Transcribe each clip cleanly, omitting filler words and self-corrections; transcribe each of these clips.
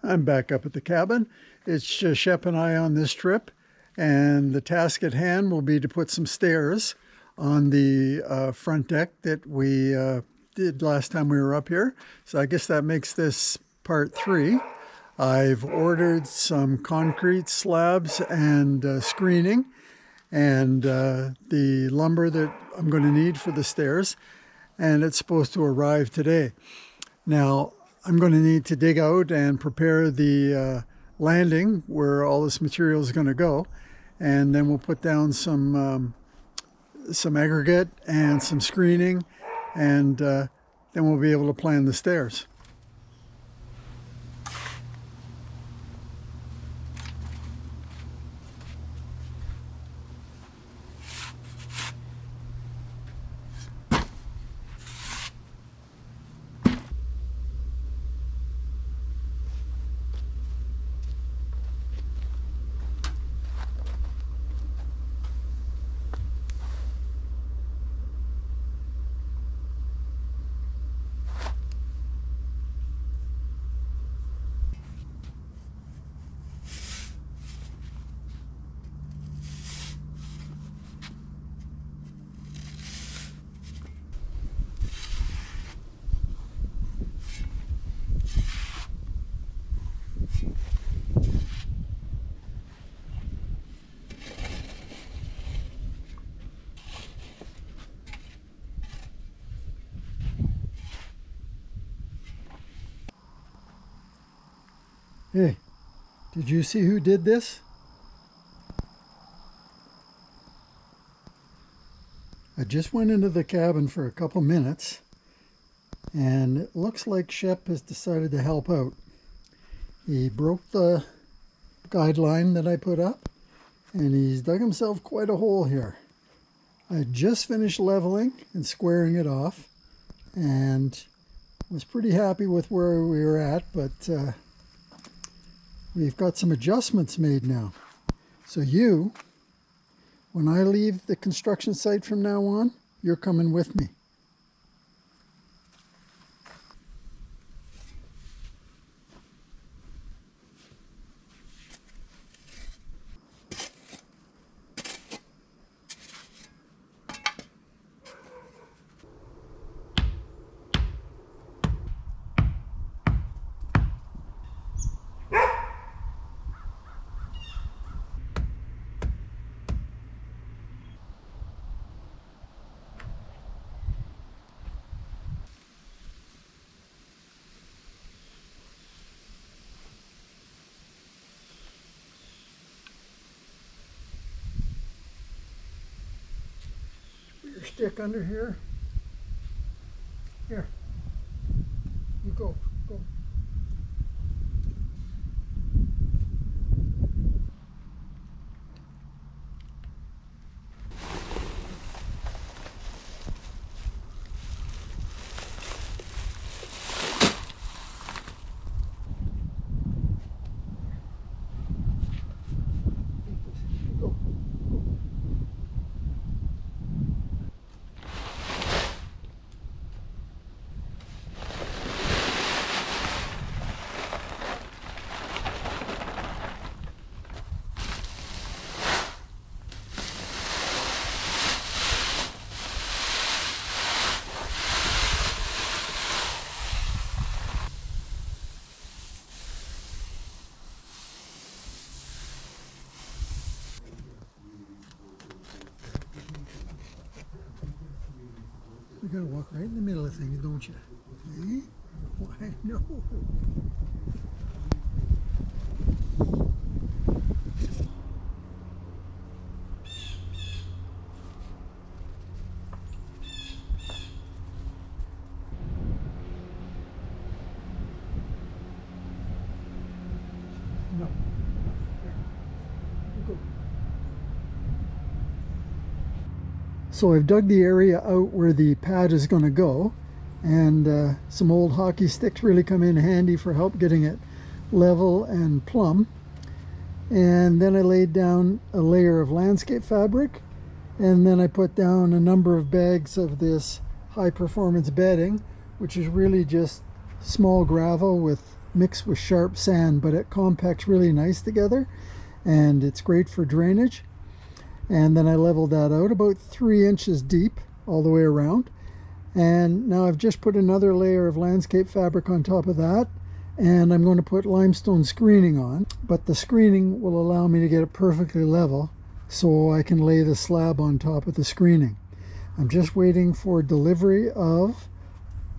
I'm back up at the cabin. It's just Shep and I on this trip, and the task at hand will be to put some stairs on the front deck that we did last time we were up here. So I guess that makes this part 3. I've ordered some concrete slabs and screening and the lumber that I'm going to need for the stairs, and it's supposed to arrive today. Now, I'm going to need to dig out and prepare the landing where all this material is going to go, and then we'll put down some aggregate and some screening, and then we'll be able to plan the stairs. Hey, did you see who did this? I just went into the cabin for a couple minutes, and it looks like Shep has decided to help out. He broke the guideline that I put up, and he's dug himself quite a hole here. I just finished leveling and squaring it off, and was pretty happy with where we were at, but we've got some adjustments made now. So when I leave the construction site from now on, you're coming with me. Your stick under here. Here. You go. You're going to walk right in the middle of things, don't you? Eh? Why, no. No. There. You go. So I've dug the area out where the pad is going to go, and some old hockey sticks really come in handy for help getting it level and plumb. And then I laid down a layer of landscape fabric, and then I put down a number of bags of this high performance bedding, which is really just small gravel with mixed with sharp sand, but it compacts really nice together and it's great for drainage. And then I leveled that out about 3 inches deep all the way around. And now I've just put another layer of landscape fabric on top of that, and I'm going to put limestone screening on, but the screening will allow me to get it perfectly level so I can lay the slab on top of the screening. I'm just waiting for delivery of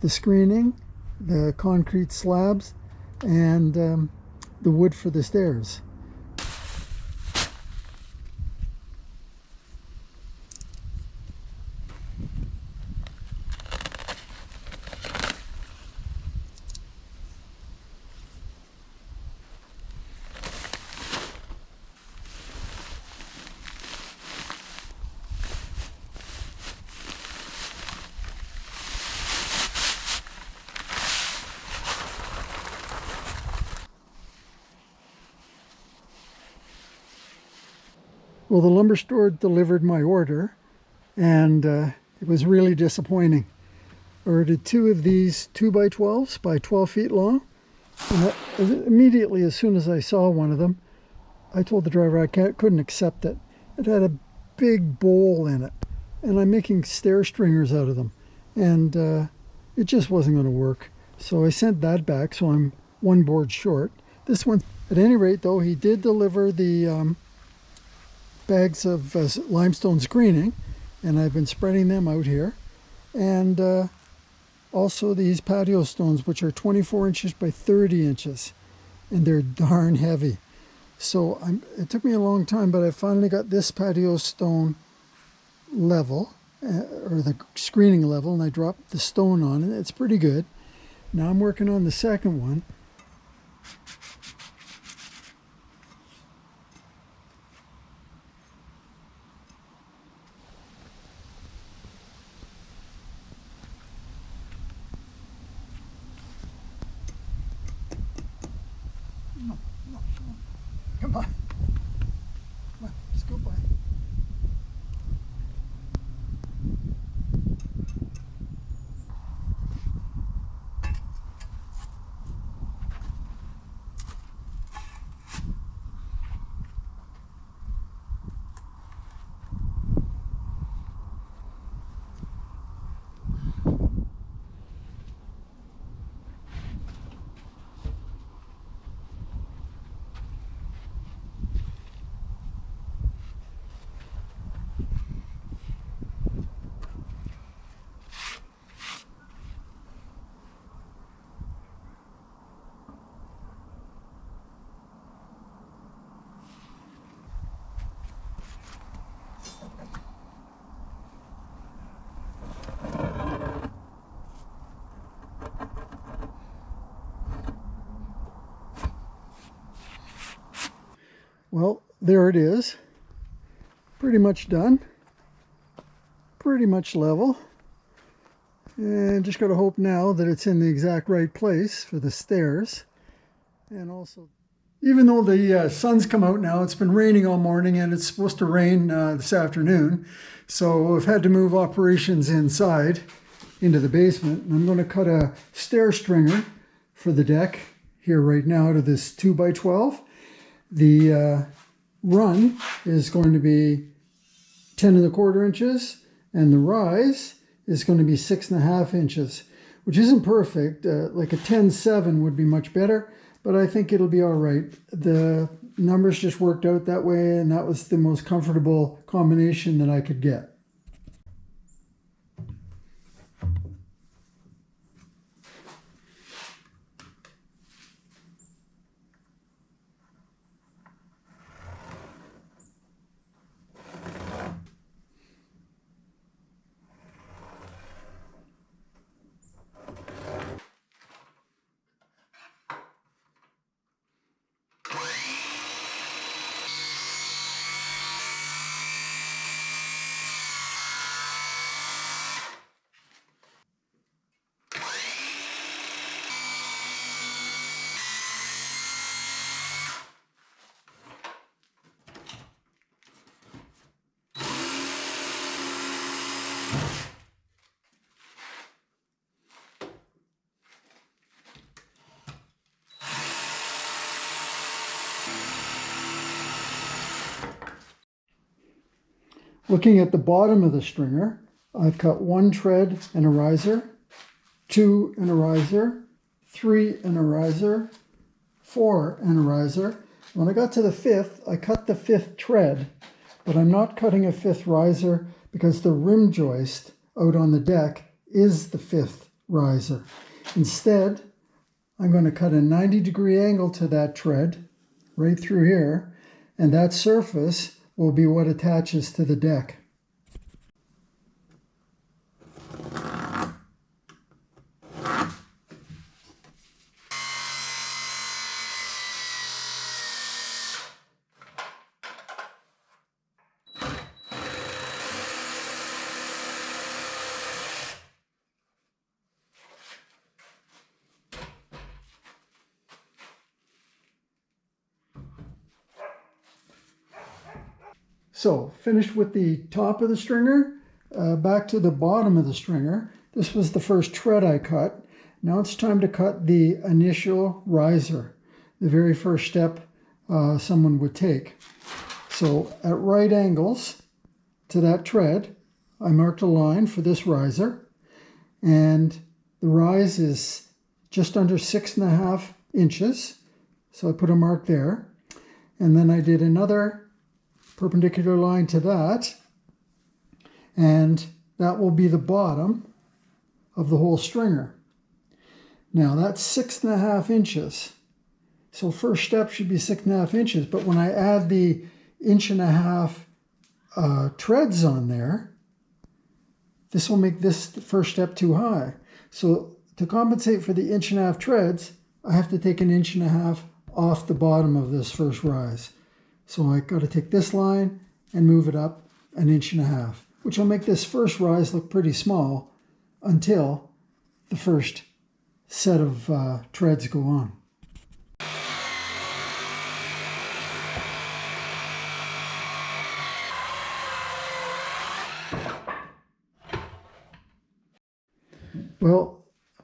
the screening, the concrete slabs, and the wood for the stairs. Well, the lumber store delivered my order, and it was really disappointing. I ordered 2 of these 2x12s by 12 feet long, and immediately as soon as I saw one of them, I told the driver I couldn't accept it. It had a big bowl in it, and I'm making stair stringers out of them, and it just wasn't going to work. So I sent that back, so I'm 1 board short. This one, at any rate though, he did deliver the bags of limestone screening, and I've been spreading them out here, and also these patio stones, which are 24 inches by 30 inches, and they're darn heavy. So it took me a long time, but I finally got this patio stone level, or the screening level, and I dropped the stone on it. It's pretty good. Now I'm working on the second one. No, come on. Come on, let's go by. Well, there it is. Pretty much done. Pretty much level. And just got to hope now that it's in the exact right place for the stairs. And also, even though the sun's come out now, it's been raining all morning, and it's supposed to rain this afternoon. So I've had to move operations inside into the basement. And I'm going to cut a stair stringer for the deck here right now to this 2x12. The run is going to be 10¼ inches, and the rise is going to be 6½ inches, which isn't perfect. Like a 10/7 would be much better, but I think it'll be all right. The numbers just worked out that way, and that was the most comfortable combination that I could get. Looking at the bottom of the stringer, I've cut 1 tread and a riser, 2 and a riser, 3 and a riser, 4 and a riser. When I got to the 5th, I cut the 5th tread, but I'm not cutting a 5th riser because the rim joist out on the deck is the 5th riser. Instead, I'm going to cut a 90-degree angle to that tread right through here, and that surface will be what attaches to the deck. So, finished with the top of the stringer, back to the bottom of the stringer. This was the first tread I cut. Now it's time to cut the initial riser, the very first step someone would take. So, at right angles to that tread, I marked a line for this riser, and the rise is just under 6.5 inches. So I put a mark there, and then I did another perpendicular line to that, and that will be the bottom of the whole stringer. Now that's 6.5 inches. So first step should be 6.5 inches, but when I add the 1.5 inch treads on there, this will make this first step too high. So to compensate for the 1.5 inch treads, I have to take 1.5 inch off the bottom of this first rise. So I got to take this line and move it up 1.5 inches, which will make this first rise look pretty small until the first set of treads go on.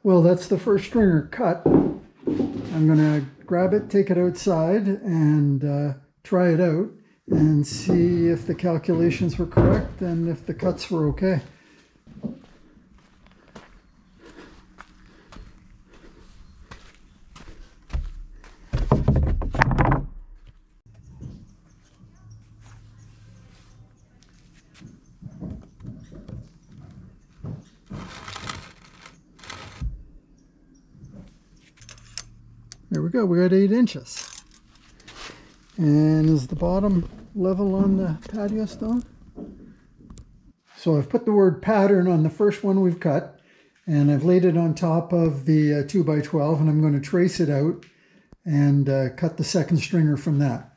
Well, that's the first stringer cut. I'm going to grab it, take it outside, and try it out and see if the calculations were correct and if the cuts were okay. There we go, we got 8 inches. And is the bottom level on the patio stone? So I've put the word pattern on the first one we've cut, and I've laid it on top of the 2x12, and I'm going to trace it out and cut the second stringer from that.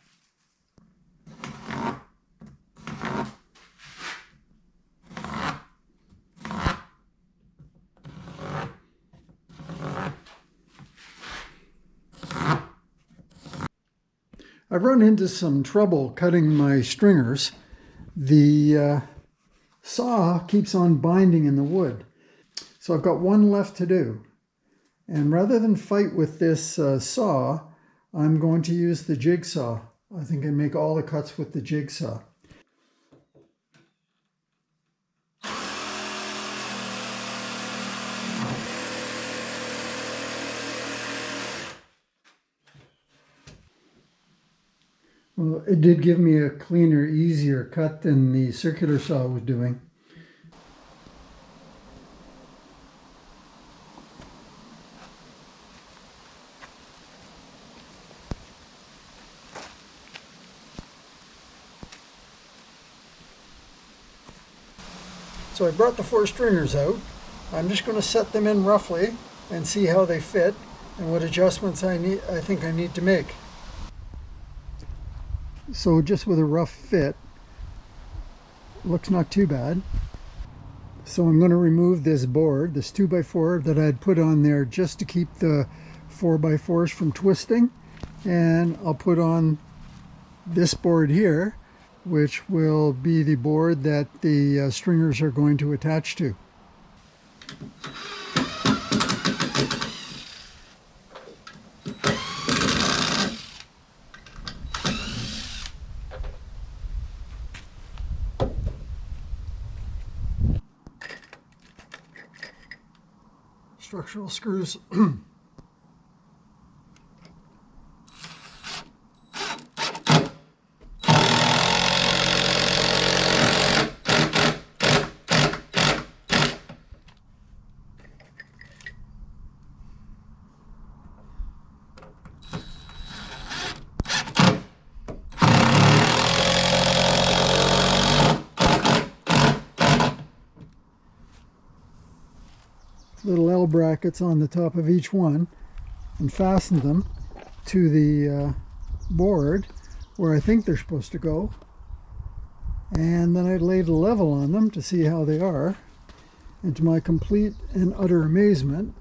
I've run into some trouble cutting my stringers. The saw keeps on binding in the wood. So I've got one left to do. And rather than fight with this saw, I'm going to use the jigsaw. I think I make all the cuts with the jigsaw. Well, it did give me a cleaner, easier cut than the circular saw was doing. So I brought the 4 stringers out. I'm just going to set them in roughly and see how they fit and what adjustments I think I need to make. So just with a rough fit, looks not too bad. So I'm going to remove this board, this 2x4 that I'd put on there just to keep the 4x4s from twisting, and I'll put on this board here, which will be the board that the stringers are going to attach to. structural screws. Little L brackets on the top of each one, and fasten them to the board where I think they're supposed to go, and then I laid a level on them to see how they are, and to my complete and utter amazement,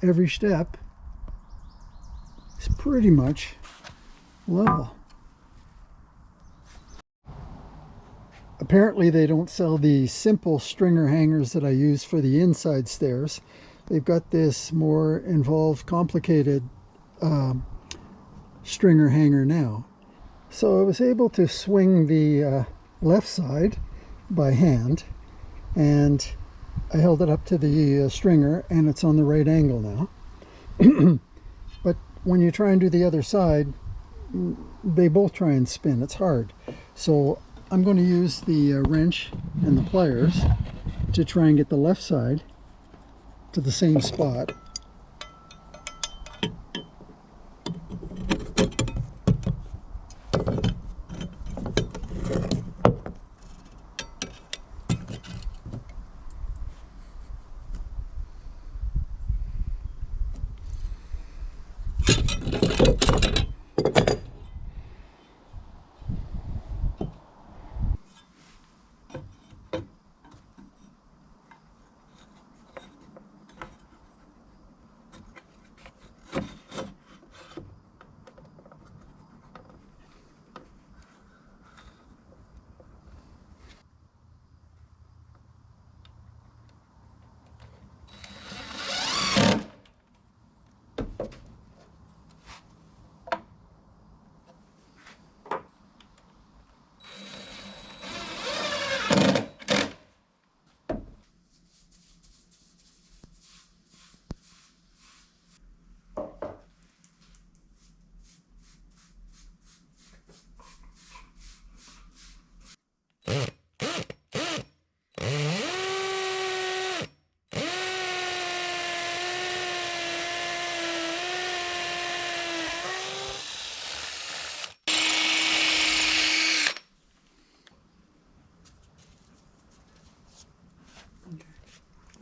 every step is pretty much level. Apparently they don't sell the simple stringer hangers that I use for the inside stairs. They've got this more involved, complicated stringer hanger now. So I was able to swing the left side by hand, and I held it up to the stringer, and it's on the right angle now. But when you try and do the other side, they both try and spin. It's hard. So I'm going to use the wrench and the pliers to try and get the left side to the same spot.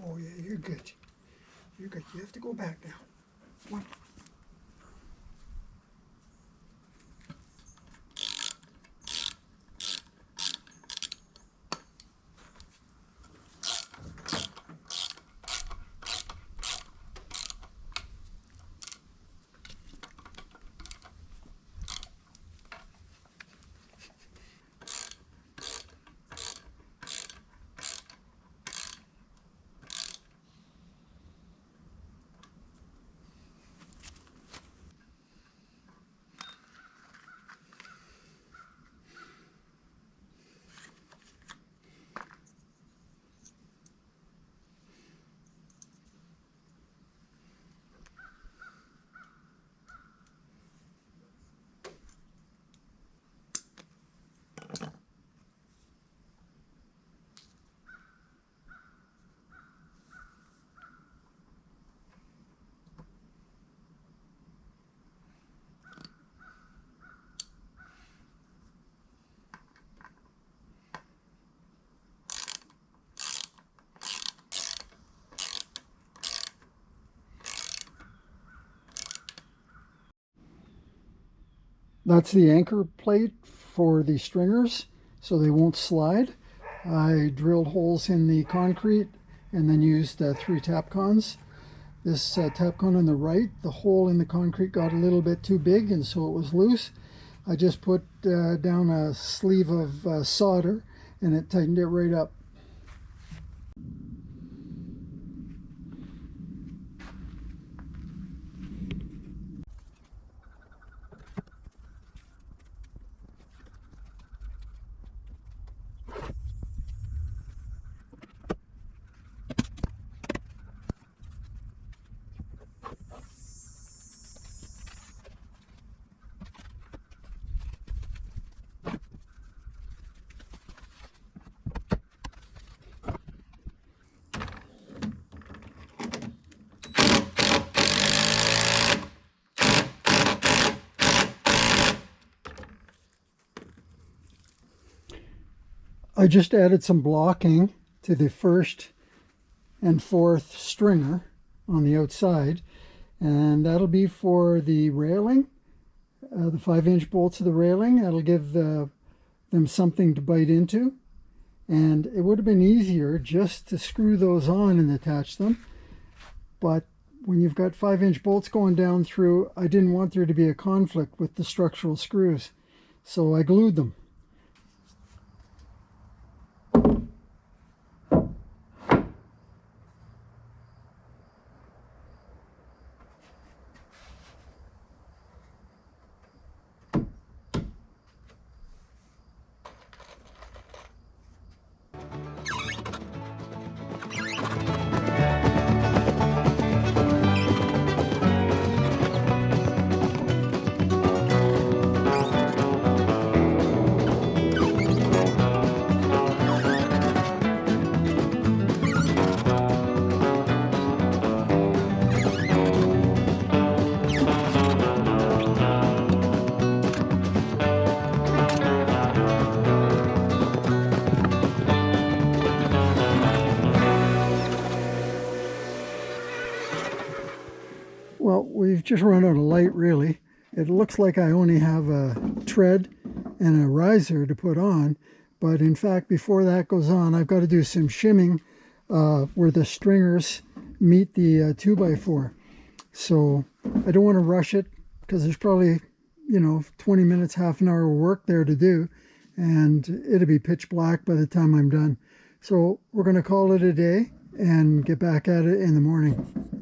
Oh yeah, you're good. You're good. You have to go back now. One. That's the anchor plate for the stringers so they won't slide. I drilled holes in the concrete and then used 3 Tapcons. This Tapcon on the right, the hole in the concrete got a little bit too big and so it was loose. I just put down a sleeve of solder and it tightened it right up. I just added some blocking to the first and fourth stringer on the outside, and that'll be for the railing, the 5-inch bolts of the railing. That'll give them something to bite into, and it would have been easier just to screw those on and attach them, but when you've got 5-inch bolts going down through, I didn't want there to be a conflict with the structural screws, so I glued them. Well, we've just run out of light, really. It looks like I only have a tread and a riser to put on, but in fact, before that goes on, I've got to do some shimming where the stringers meet the 2x4. So I don't want to rush it because there's probably, 20 minutes, half an hour of work there to do, and it'll be pitch black by the time I'm done. So we're going to call it a day and get back at it in the morning.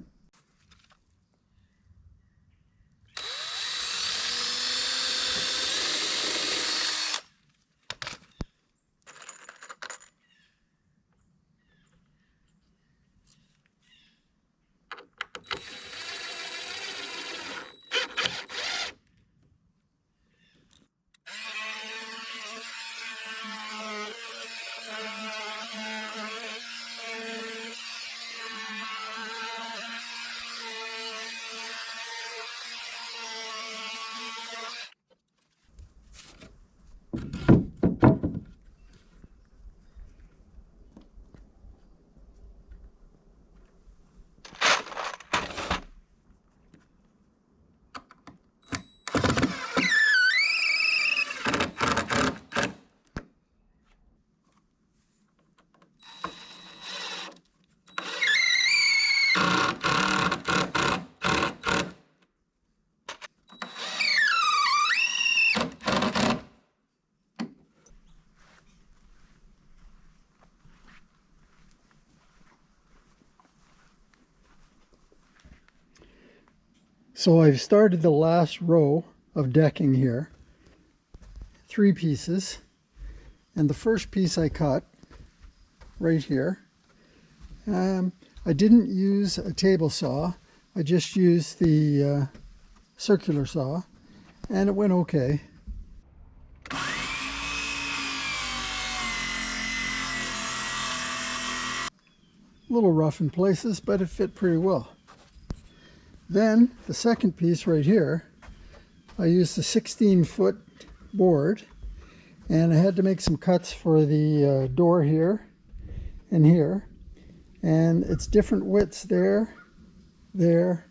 So I've started the last row of decking here, 3 pieces, and the first piece I cut right here. I didn't use a table saw, I just used the circular saw, and it went okay. A little rough in places, but it fit pretty well. Then the second piece right here, I used a 16-foot board, and I had to make some cuts for the door here and here, and it's different widths there, there,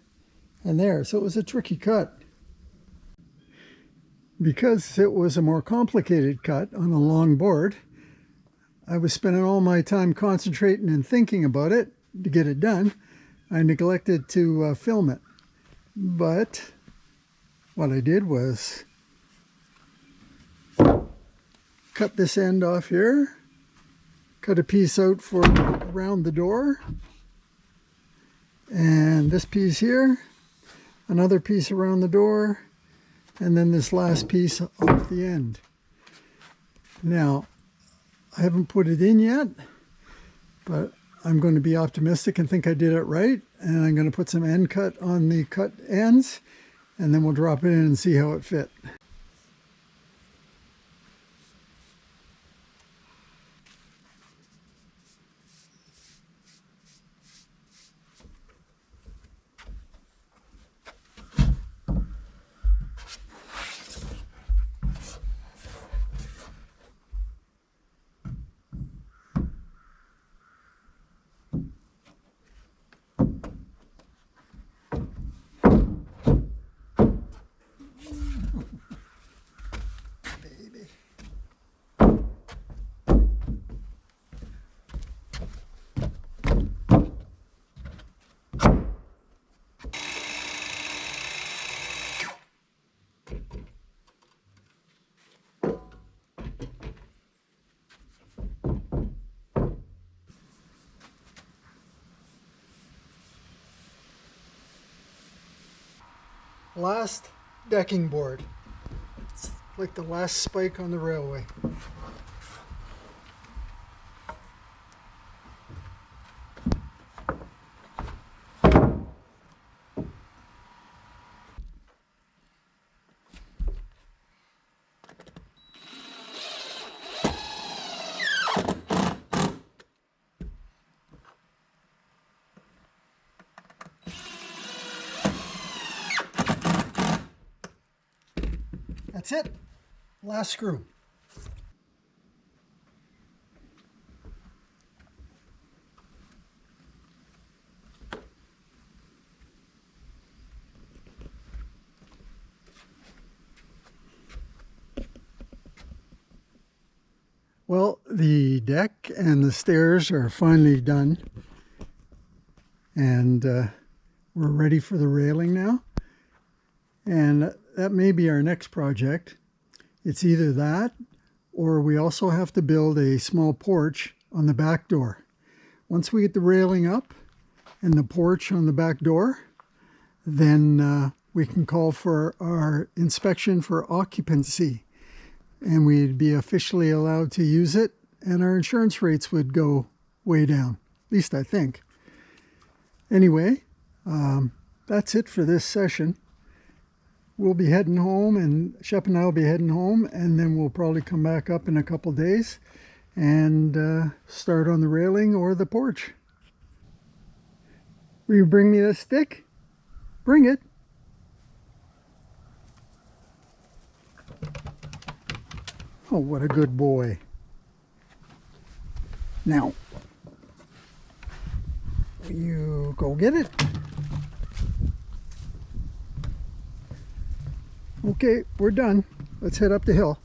and there, so it was a tricky cut. Because it was a more complicated cut on a long board, I was spending all my time concentrating and thinking about it to get it done. I neglected to film it. But what I did was cut this end off here, cut a piece out for around the door, and this piece here, another piece around the door, and then this last piece off the end. Now, I haven't put it in yet, but I'm going to be optimistic and think I did it right, and I'm going to put some end cut on the cut ends, and then we'll drop it in and see how it fit. last decking board. It's like the last spike on the railway. That's it. Last screw. Well, the deck and the stairs are finally done, and we're ready for the railing now. And that may be our next project. It's either that, or we also have to build a small porch on the back door. Once we get the railing up and the porch on the back door, then we can call for our inspection for occupancy, and we'd be officially allowed to use it, and our insurance rates would go way down. At least I think. Anyway, that's it for this session. We'll be heading home, and Shep and I will be heading home, and then we'll probably come back up in a couple days and start on the railing or the porch. Will you bring me the stick? Bring it. Oh, what a good boy. Now, you go get it. Okay, we're done. Let's head up the hill.